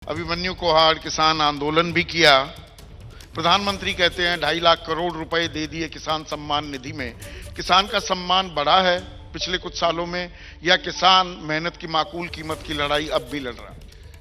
अभिमन्यु कोहाड़ किसान आंदोलन भी किया। प्रधानमंत्री कहते हैं 2.5 लाख करोड़ रुपए दे दिए किसान सम्मान निधि में। किसान का सम्मान बढ़ा है पिछले कुछ सालों में, या किसान मेहनत की माकूल कीमत की लड़ाई अब भी लड़ रहा है?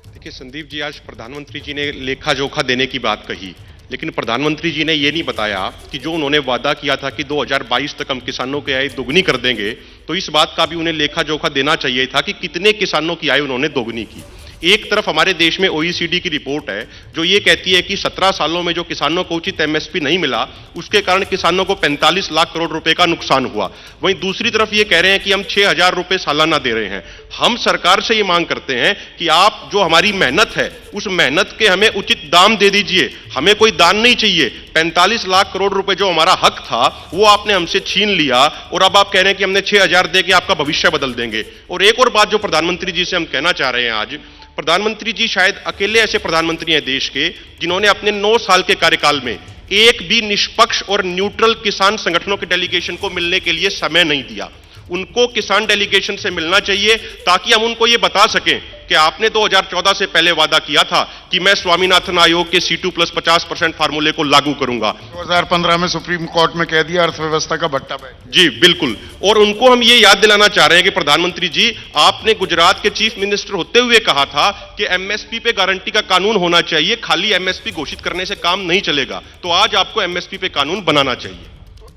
देखिए संदीप जी, आज प्रधानमंत्री जी ने लेखा जोखा देने की बात कही, लेकिन प्रधानमंत्री जी ने यह नहीं बताया कि जो उन्होंने वादा किया था कि 2022 तक हम किसानों की आय दोगुनी कर देंगे, तो इस बात का भी उन्हें लेखा जोखा देना चाहिए था कि कितने किसानों की आय उन्होंने दोगुनी की। एक तरफ हमारे देश में ओईसीडी की रिपोर्ट है जो ये कहती है कि 17 सालों में जो किसानों को उचित एमएसपी नहीं मिला, उसके कारण किसानों को 45 लाख करोड़ रुपए का नुकसान हुआ। वहीं दूसरी तरफ ये कह रहे हैं कि हम 6,000 रुपए सालाना दे रहे हैं। हम सरकार से ये मांग करते हैं कि आप जो हमारी मेहनत है उस मेहनत के हमें उचित दाम दे दीजिए, हमें कोई दान नहीं चाहिए। 45 लाख करोड़ रुपए जो हमारा हक था वो आपने हमसे छीन लिया और अब आप कह रहे हैं कि हमने 6,000 दे के आपका भविष्य बदल देंगे। और एक और बात जो प्रधानमंत्री जी से हम कहना चाह रहे हैं, आज प्रधानमंत्री जी शायद अकेले ऐसे प्रधानमंत्री हैं देश के जिन्होंने अपने 9 साल के कार्यकाल में एक भी निष्पक्ष और न्यूट्रल किसान संगठनों के डेलीगेशन को मिलने के लिए समय नहीं दिया। उनको किसान डेलीगेशन से मिलना चाहिए ताकि हम उनको यह बता सकें कि आपने 2014 से पहले वादा किया था कि मैं स्वामीनाथन आयोग के C2+50% फार्मूले को लागू करूंगा। 2015 में सुप्रीम कोर्ट में कह दिया अर्थव्यवस्था का भट्टा बैठ। जी बिल्कुल। और उनको हम ये याद दिलाना चाह रहे हैं कि प्रधानमंत्री जी, आपने गुजरात के चीफ मिनिस्टर होते हुए कहा था कि एमएसपी पे गारंटी का कानून होना चाहिए, खाली एमएसपी घोषित करने से काम नहीं चलेगा। तो आज आपको एमएसपी पे कानून बनाना चाहिए।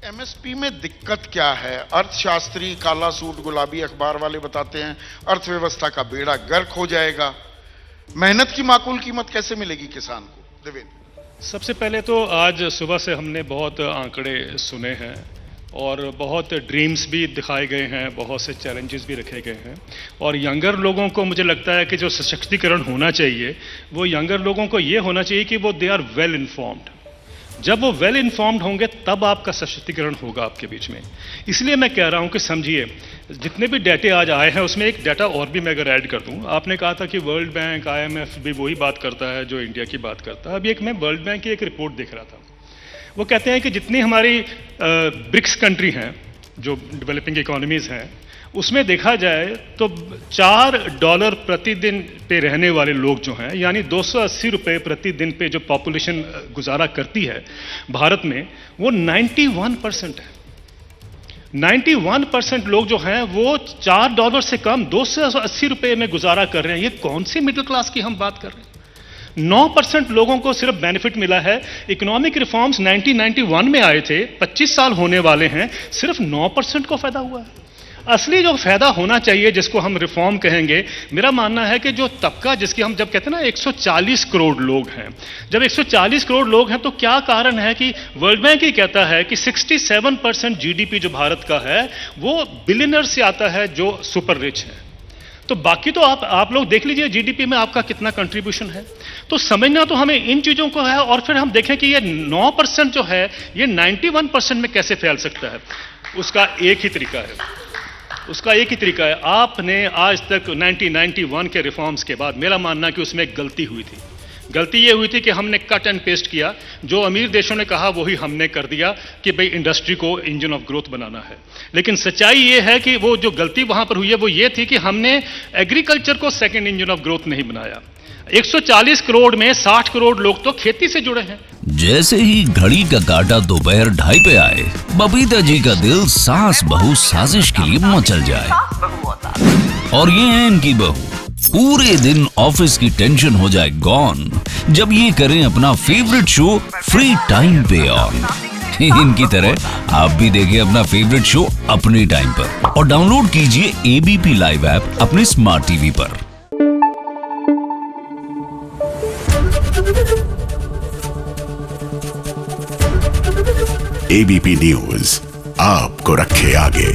एमएसपी में दिक्कत क्या है? अर्थशास्त्री, काला सूट गुलाबी अखबार वाले बताते हैं अर्थव्यवस्था का बेड़ा गर्क हो जाएगा। मेहनत की माकूल कीमत कैसे मिलेगी किसान को? देवेंद्र, सबसे पहले तो आज सुबह से हमने बहुत आंकड़े सुने हैं और बहुत ड्रीम्स भी दिखाए गए हैं, बहुत से चैलेंजेस भी रखे गए हैं। और यंगर लोगों को मुझे लगता है कि जो सशक्तिकरण होना चाहिए वो यंगर लोगों को ये होना चाहिए कि वो दे आर वेल इन्फॉर्म्ड। जब वो वेल इन्फॉर्म्ड होंगे तब आपका सशक्तिकरण होगा आपके बीच में। इसलिए मैं कह रहा हूं कि समझिए, जितने भी डाटा आज आए हैं उसमें एक डाटा और भी मैं अगर ऐड कर दूं, आपने कहा था कि वर्ल्ड बैंक, IMF भी वही बात करता है जो इंडिया की बात करता है। अभी एक मैं वर्ल्ड बैंक की एक रिपोर्ट देख रहा था, वो कहते हैं कि जितनी हमारी ब्रिक्स कंट्री हैं जो डेवलपिंग इकोनॉमीज हैं, उसमें देखा जाए तो $4 प्रतिदिन पे रहने वाले लोग जो हैं, यानी 280 रुपये प्रतिदिन पे जो पॉपुलेशन गुजारा करती है भारत में, वो 91% है। 91% लोग जो हैं वो $4 से कम 280 रुपये में गुजारा कर रहे हैं। ये कौन सी मिडिल क्लास की हम बात कर रहे हैं? 9% लोगों को सिर्फ बेनिफिट मिला है। इकोनॉमिक रिफॉर्म्स 1991 में आए थे, 25 साल होने वाले हैं, सिर्फ 9% को फायदा हुआ है। असली जो फायदा होना चाहिए, जिसको हम रिफॉर्म कहेंगे, मेरा मानना है कि जो तबका, जिसकी हम जब कहते हैं ना 140 करोड़ लोग हैं, जब 140 करोड़ लोग हैं तो क्या कारण है कि वर्ल्ड बैंक ही कहता है कि 67% जीडीपी जो भारत का है वो बिलियनर से आता है जो सुपर रिच है। तो बाकी तो आप लोग देख लीजिए जीडीपी में आपका कितना कंट्रीब्यूशन है। तो समझना तो हमें इन चीजों को है, और फिर हम देखें कि ये 9% जो है ये 91% में कैसे फैल सकता है। उसका एक ही तरीका है। आपने आज तक 1991 के रिफॉर्म्स के बाद, मेरा मानना है कि उसमें एक गलती हुई थी। गलती ये हुई थी कि हमने कट एंड पेस्ट किया। जो अमीर देशों ने कहा वही हमने कर दिया कि भाई इंडस्ट्री को इंजन ऑफ ग्रोथ बनाना है। लेकिन सच्चाई ये है कि वो जो गलती वहां पर हुई है वो ये थी कि हमने एग्रीकल्चर को सेकेंड इंजन ऑफ ग्रोथ नहीं बनाया। 140 करोड़ में 60 करोड़ लोग तो खेती से जुड़े हैं। जैसे ही घड़ी का काटा दोपहर 2:30 पे आए, बबीता जी का दिल सास बहू साजिश के लिए मचल जाए। और ये है इनकी बहू, पूरे दिन ऑफिस की टेंशन हो जाए गॉन जब ये करें अपना फेवरेट शो फ्री टाइम पे ऑन। इनकी तरह आप भी देखिए अपना फेवरेट शो अपने टाइम पर और डाउनलोड कीजिए ABP लाइव ऐप अपने स्मार्ट टीवी पर। ABP न्यूज आपको रखे आगे।